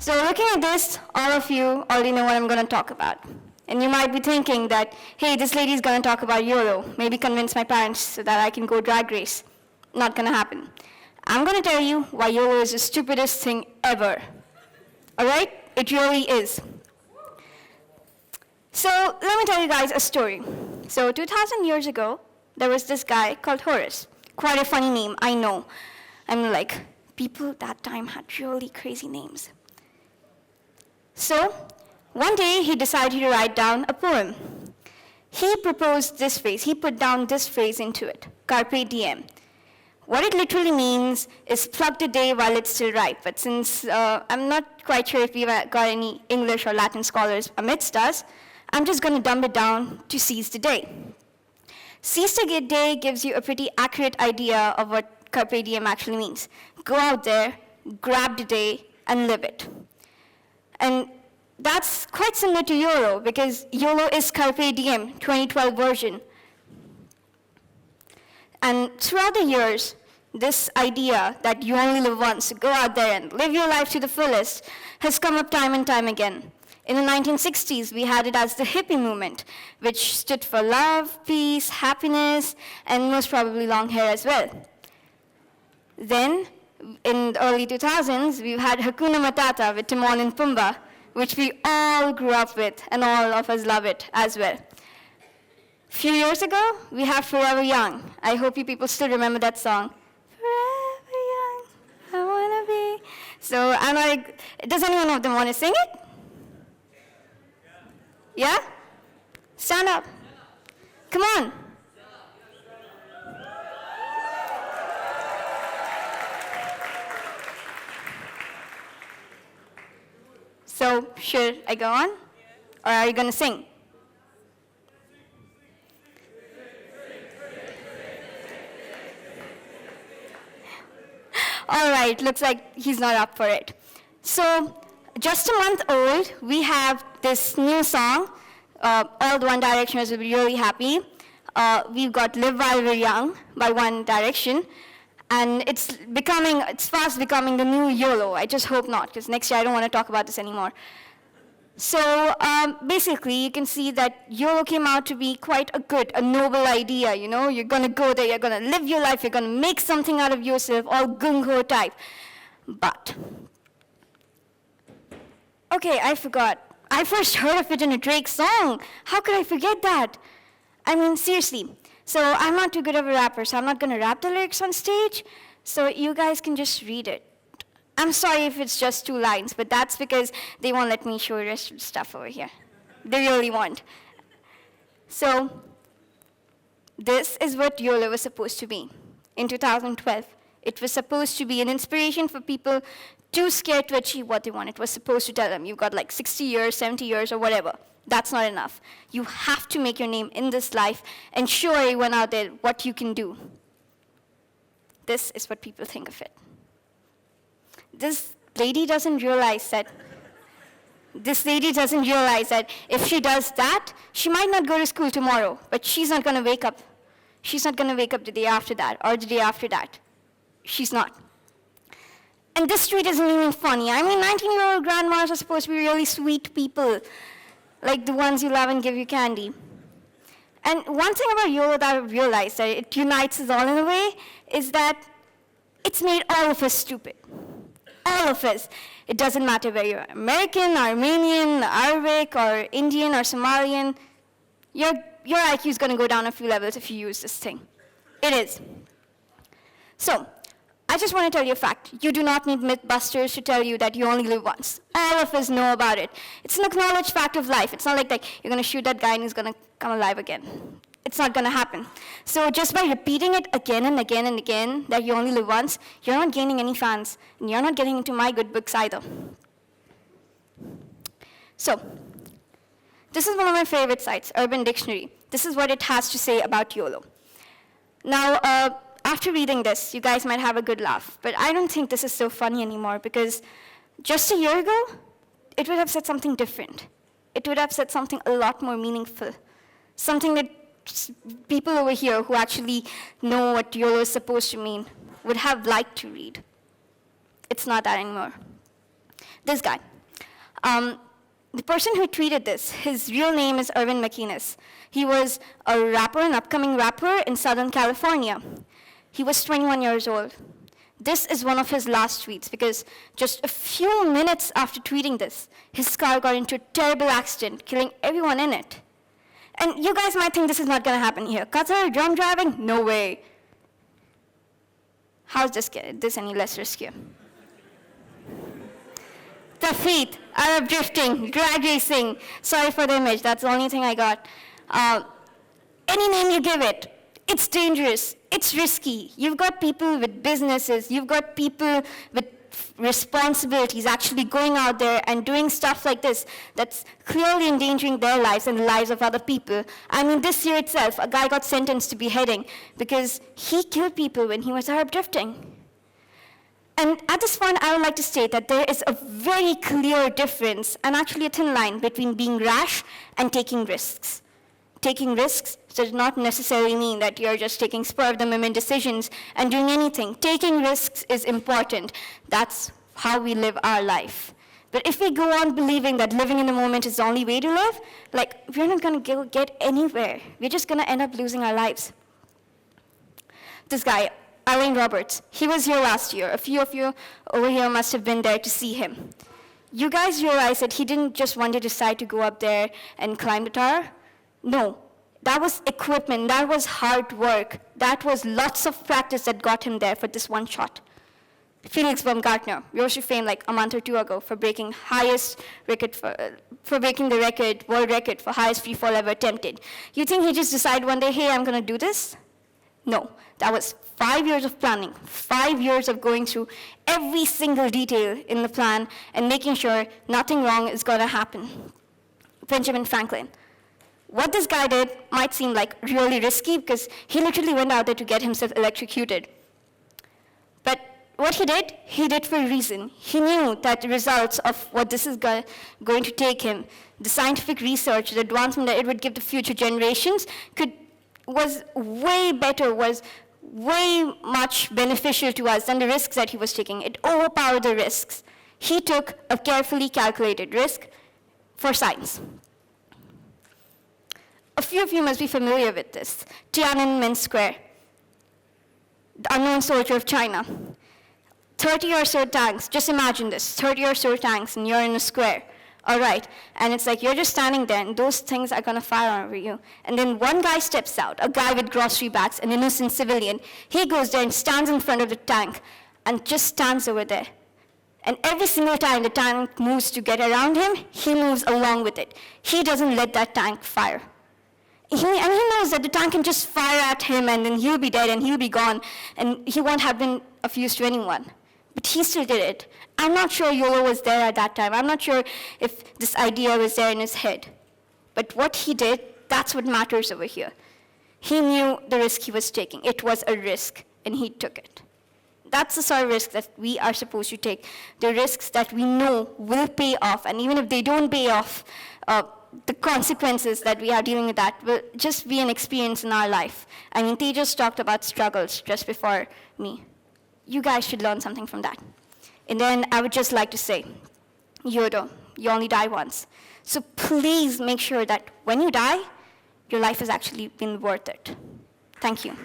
So looking at this, all of you already know what I'm going to talk about. And you might be thinking that, hey, this lady's going to talk about YOLO. Maybe convince my parents so that I can go drag race. Not going to happen. I'm going to tell you why YOLO is the stupidest thing ever. All right? It really is. So let me tell you guys a story. So 2,000 years ago, there was this guy called Horus. Quite a funny name, I know. I'm like, people that time had really crazy names. So one day, he decided to write down a poem. He proposed this phrase. He put down this phrase into it, carpe diem. What it literally means is plug the day while it's still ripe. But since I'm not quite sure if we've got any English or Latin scholars amidst us, I'm just going to dumb it down to seize the day. Seize the day gives you a pretty accurate idea of what carpe diem actually means. Go out there, grab the day, and live it. And that's quite similar to YOLO, because YOLO is Carpe Diem, 2012 version. And throughout the years, this idea that you only live once, so go out there and live your life to the fullest, has come up time and time again. In the 1960s, we had it as the hippie movement, which stood for love, peace, happiness, and most probably long hair as well. Then, in the early 2000s, we've had Hakuna Matata with Timon and Pumbaa, which we all grew up with, and all of us love it as well. A few years ago, we have Forever Young. I hope you people still remember that song. Forever young, I wanna be. So I'm like, does anyone of them want to sing it? Yeah? Stand up. Come on. So should I go on? Or are you going to sing? All right, looks like he's not up for it. So just a month old, we have this new song. All the One Directioners will be really happy. We've got Live While We're Young by One Direction. And it's fast becoming the new YOLO. I just hope not, because next year I don't want to talk about this anymore. So basically, you can see that YOLO came out to be quite a noble idea, you know? You're going to go there, you're going to live your life, you're going to make something out of yourself, all gung-ho type. But, okay, I forgot. I first heard of it in a Drake song. How could I forget that? I mean, seriously. So I'm not too good of a rapper, so I'm not going to rap the lyrics on stage. So you guys can just read it. I'm sorry if it's just 2 lines, but that's because they won't let me show the rest of the stuff over here. They really won't. So this is what YOLO was supposed to be. In 2012, it was supposed to be an inspiration for people too scared to achieve what they want. It was supposed to tell them, you've got like 60 years, 70 years, or whatever. That's not enough. You have to make your name in this life and show everyone out there what you can do. This is what people think of it. This lady doesn't realize that if she does that, she might not go to school tomorrow, but she's not going to wake up. She's not going to wake up the day after that or the day after that. She's not. And this tweet isn't even funny. I mean, 19-year-old grandmas are supposed to be really sweet people, like the ones you love and give you candy. And one thing about YOLO that I've realized that it unites us all in a way is that it's made all of us stupid. All of us. It doesn't matter whether you're American, Armenian, Arabic, or Indian, or Somalian. Your IQ is going to go down a few levels if you use this thing. It is. So, I just want to tell you a fact. You do not need Mythbusters to tell you that you only live once. All of us know about it. It's an acknowledged fact of life. It's not like that you're going to shoot that guy and he's going to come alive again. It's not going to happen. So just by repeating it again and again and again, that you only live once, you're not gaining any fans, and you're not getting into my good books either. So this is one of my favorite sites, Urban Dictionary. This is what it has to say about YOLO. Now, after reading this, you guys might have a good laugh, but I don't think this is so funny anymore, because just a year ago, it would have said something different. It would have said something a lot more meaningful, something that people over here who actually know what YOLO is supposed to mean would have liked to read. It's not that anymore. This guy, The person who tweeted this, his real name is Irvin McInnes. He was a rapper, an upcoming rapper in Southern California. He was 21 years old. This is one of his last tweets, because just a few minutes after tweeting this, his car got into a terrible accident, killing everyone in it. And you guys might think this is not going to happen here. Qatar, drunk driving? No way. How's this any less riskier? Tafeet, Arab drifting, drag racing. Sorry for the image, that's the only thing I got. Any name you give it, it's dangerous, it's risky. You've got people with businesses, you've got people with responsibilities actually going out there and doing stuff like this that's clearly endangering their lives and the lives of other people. I mean, this year itself, a guy got sentenced to beheading because he killed people when he was Arab drifting. And at this point, I would like to state that there is a very clear difference, and actually a thin line, between being rash and taking risks. Taking risks does not necessarily mean that you're just taking spur-of-the-moment decisions and doing anything. Taking risks is important. That's how we live our life. But if we go on believing that living in the moment is the only way to live, we're not going to get anywhere. We're just going to end up losing our lives. This guy, Alain Roberts, he was here last year. A few of you over here must have been there to see him. You guys realize that he didn't just one day decide to go up there and climb the tower? No, that was equipment, that was hard work, that was lots of practice that got him there for this one shot. Felix Baumgartner rose to fame like a month or two ago for breaking the world record for highest free fall ever attempted. You think he just decided one day, hey, I'm going to do this? No, that was 5 years of planning, 5 years of going through every single detail in the plan and making sure nothing wrong is going to happen. Benjamin Franklin. What this guy did might seem like really risky because he literally went out there to get himself electrocuted. But what he did for a reason. He knew that the results of what this is going to take him, the scientific research, the advancement that it would give the future generations, was way better, was way much beneficial to us than the risks that he was taking. It overpowered the risks. He took a carefully calculated risk for science. A few of you must be familiar with this. Tiananmen Square, the unknown soldier of China. 30 or so tanks, just imagine this, 30 or so tanks, and you're in a square. All right, and it's like you're just standing there, and those things are gonna fire over you. And then one guy steps out, a guy with grocery bags, an innocent civilian. He goes there and stands in front of the tank, and just stands over there. And every single time the tank moves to get around him, he moves along with it. He doesn't let that tank fire. He knows that the tank can just fire at him, and then he'll be dead, and he'll be gone, and he won't have been of use to anyone. But he still did it. I'm not sure YOLO was there at that time. I'm not sure if this idea was there in his head. But what he did, that's what matters over here. He knew the risk he was taking. It was a risk, and he took it. That's the sort of risk that we are supposed to take. The risks that we know will pay off, and even if they don't pay off, the consequences that we are dealing with that will just be an experience in our life. I mean, Tejas talked about struggles just before me. You guys should learn something from that. And then I would just like to say, YOLO, you only die once. So please make sure that when you die, your life has actually been worth it. Thank you.